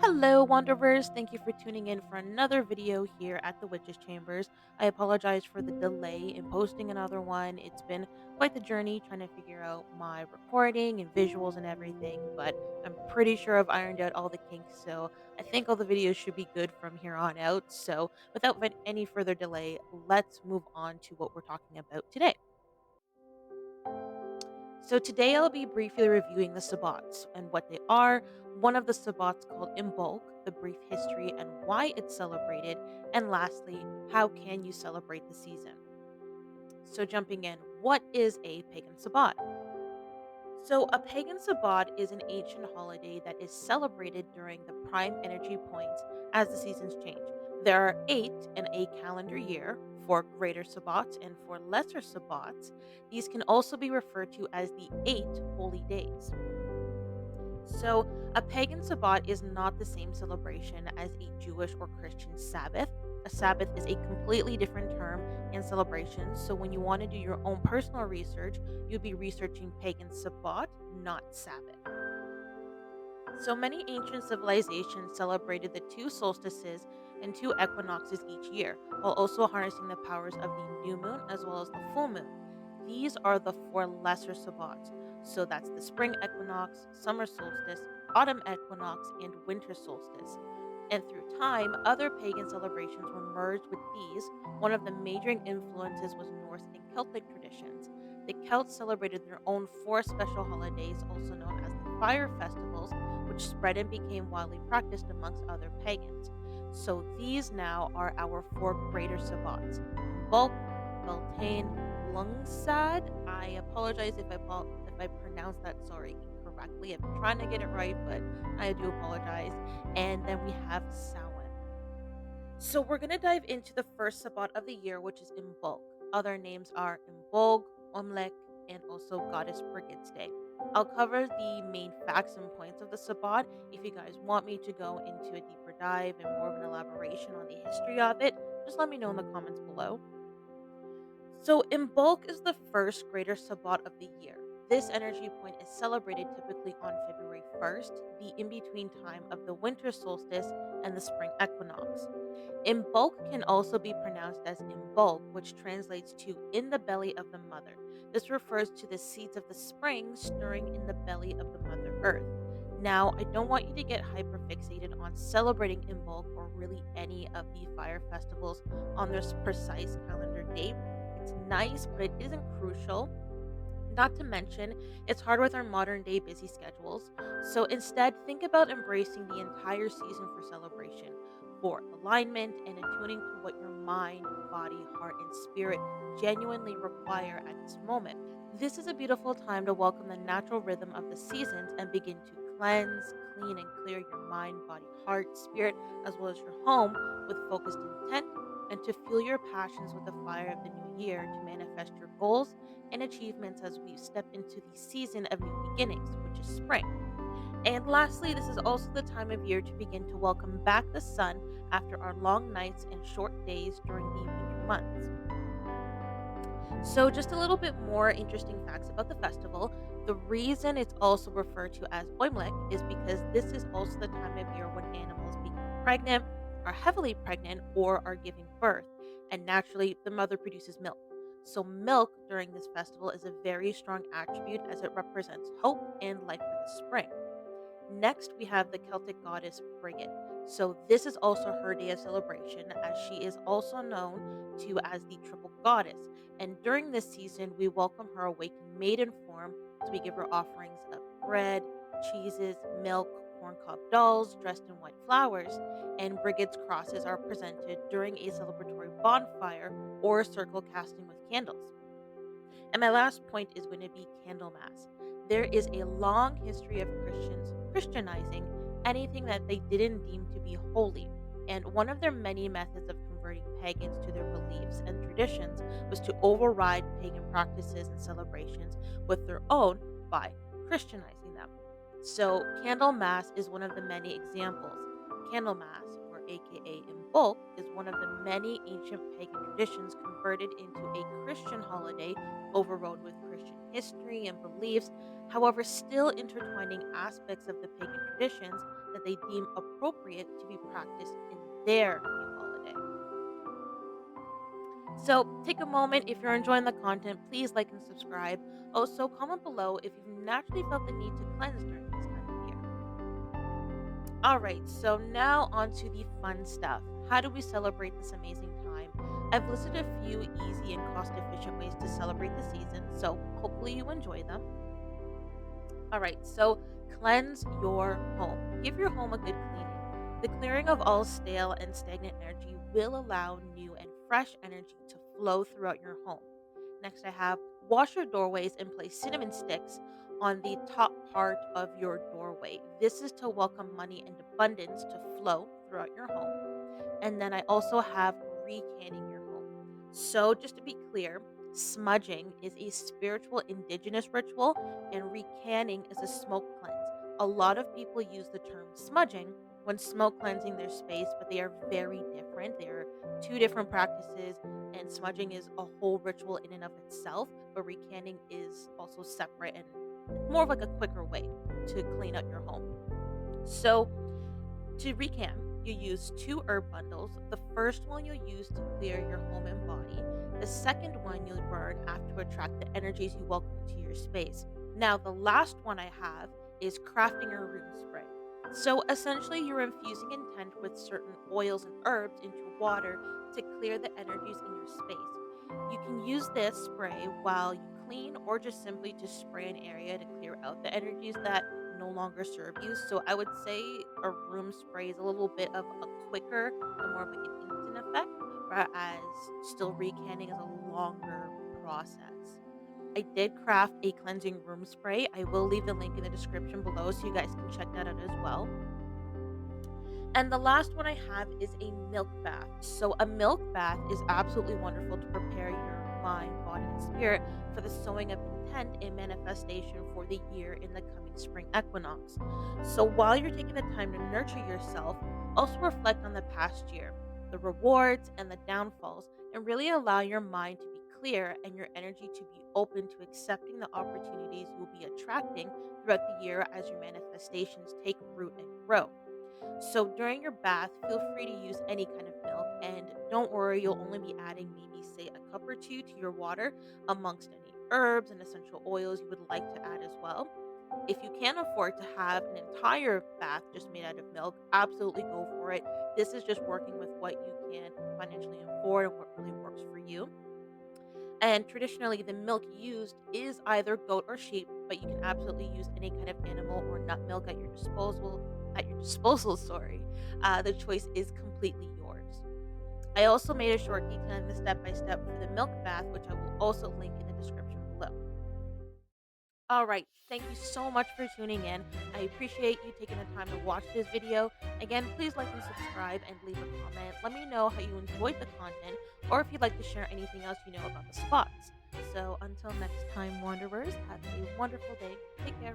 Hello, Wanderers. Thank you for tuning in for another video here at the Witches Chambers. I apologize for the delay in posting another one. It's been quite the journey trying to figure out my recording and visuals and everything, but I'm pretty sure I've ironed out all the kinks, so I think all the videos should be good from here on out. So, without any further delay, let's move on to what we're talking about today. So today I'll be briefly reviewing the Sabbats and what they are, one of the Sabbats called Imbolc, the brief history and why it's celebrated, and lastly, how can you celebrate the season? So jumping in, what is a pagan Sabbat? So a pagan Sabbat is an ancient holiday that is celebrated during the prime energy points as the seasons change. There are 8 in a calendar year for greater Sabbats, and for lesser Sabbats, these can also be referred to as the 8 holy days. So, a pagan Sabbat is not the same celebration as a Jewish or Christian Sabbath. A Sabbath is a completely different term and celebration. So, when you want to do your own personal research, you'll be researching pagan Sabbat, not Sabbath. So, many ancient civilizations celebrated the two solstices and two equinoxes each year, while also harnessing the powers of the new moon as well as the full moon. These are the four lesser sabbats. So that's the spring equinox, summer solstice, autumn equinox, and winter solstice. And through time, other pagan celebrations were merged with these. One of the major influences was Norse and Celtic traditions. The Celts celebrated their own four special holidays, also known as the fire festivals, which spread and became widely practiced amongst other pagans. So these now are our four greater sabbats: Bulk, Beltane, Lungsad. I apologize if I pronounced that sorry incorrectly. I've been trying to get it right, but I do apologize. And then we have Samhain. So we're gonna dive into the first Sabbat of the year, which is Imbolc. Other names are Imbolg, Omlek, and also Goddess Brigid's Day. I'll cover the main facts and points of the Sabbat. If you guys want me to go into a deeper dive and more of an elaboration on the history of it, just let me know in the comments below. So, Imbolc is the first greater Sabbat of the year. This energy point is celebrated typically on February 1st, the in between time of the winter solstice and the spring equinox. Imbolc can also be pronounced as Imbolc, which translates to in the belly of the mother. This refers to the seeds of the spring stirring in the belly of the mother earth. Now, I don't want you to get hyper fixated on celebrating Imbolc or really any of the fire festivals on this precise calendar date. It's nice, but it isn't crucial. Not to mention, it's hard with our modern day busy schedules. So instead, think about embracing the entire season for celebration, for alignment, and attuning to what your mind, body, heart, and spirit genuinely require at this moment. This is a beautiful time to welcome the natural rhythm of the seasons and begin to cleanse, clean, and clear your mind, body, heart, spirit, as well as your home with focused intent, and to fuel your passions with the fire of the new year to manifest your goals and achievements as we step into the season of new beginnings, which is spring. And lastly, this is also the time of year to begin to welcome back the sun after our long nights and short days during the winter months. So, just a little bit more interesting facts about the festival. The reason it's also referred to as Oimlek is because this is also the time of year when animals become pregnant, are heavily pregnant, or are giving birth. And naturally, the mother produces milk. So, milk during this festival is a very strong attribute as it represents hope and life for the spring. Next, we have the Celtic goddess Brigid. So, this is also her day of celebration, as she is also known to as the triple goddess. And during this season, we welcome her awakened maiden form. So, we give her offerings of bread, cheeses, milk, corncob dolls dressed in white flowers, and Brigid's crosses are presented during a celebratory bonfire or circle casting with candles. And my last point is going to be Candlemas. There is a long history of Christians Christianizing anything that they didn't deem to be holy. And one of their many methods of converting pagans to their beliefs and traditions was to override pagan practices and celebrations with their own by Christianizing them. So, Candlemas is one of the many examples. Candlemas, or aka in bulk, is one of the many ancient pagan traditions converted into a Christian holiday overrode with Christian history and beliefs, however, still intertwining aspects of the pagan traditions that they deem appropriate to be practiced in their new holiday. So take a moment if you're enjoying the content, please like and subscribe. Also, comment below if you've naturally felt the need to cleanse during this time of year. All right, so now on to the fun stuff. How do we celebrate this amazing time? I've listed a few easy and cost efficient ways to celebrate the season, so hopefully you enjoy them. All right, so cleanse your home. Give your home a good cleaning. The clearing of all stale and stagnant energy will allow new and fresh energy to flow throughout your home. Next, I have wash your doorways and place cinnamon sticks on the top part of your doorway. This is to welcome money and abundance to flow throughout your home. And then I also have recanning your home. So, just to be clear, smudging is a spiritual indigenous ritual, and recanning is a smoke cleanse. A lot of people use the term smudging when smoke cleansing their space, but they are very different. They are two different practices, and smudging is a whole ritual in and of itself, but recanning is also separate and more of like a quicker way to clean out your home. So, to recap, you use two herb bundles. The first one you'll use to clear your home and body. The second one you'll burn after to attract the energies you welcome into your space. Now, the last one I have is crafting a room spray. So essentially, you're infusing intent with certain oils and herbs into water to clear the energies in your space. You can use this spray while you clean or just simply to spray an area to clear out the energies that no longer serve you. So I would say a room spray is a little bit of a quicker and more of like an instant effect, whereas still recanning is a longer process. I did craft a cleansing room spray. I will leave the link in the description below so you guys can check that out as well. And the last one I have is a milk bath. So, a milk bath is absolutely wonderful to prepare your mind, body, and spirit for the sowing of intent and manifestation for the year in the coming spring equinox. So, while you're taking the time to nurture yourself, also reflect on the past year, the rewards and the downfalls, and really allow your mind to be clear and your energy to be open to accepting the opportunities you'll be attracting throughout the year as your manifestations take root and grow. So during your bath, feel free to use any kind of milk, and don't worry, you'll only be adding maybe, say, a cup or two to your water amongst any herbs and essential oils you would like to add as well. If you can afford to have an entire bath just made out of milk, absolutely go for it. This is just working with what you can financially afford and what really works for you. And traditionally, the milk used is either goat or sheep, but you can absolutely use any kind of animal or nut milk at your disposal. At your disposal, sorry. The choice is completely yours. I also made a short detailing the step by step for the milk bath, which I will also link in the description below. All right, thank you so much for tuning in. I appreciate you taking the time to watch this video. Again, please like and subscribe and leave a comment. Let me know how you enjoyed the content or if you'd like to share anything else you know about the spots. So until next time, Wanderers, have a wonderful day. Take care.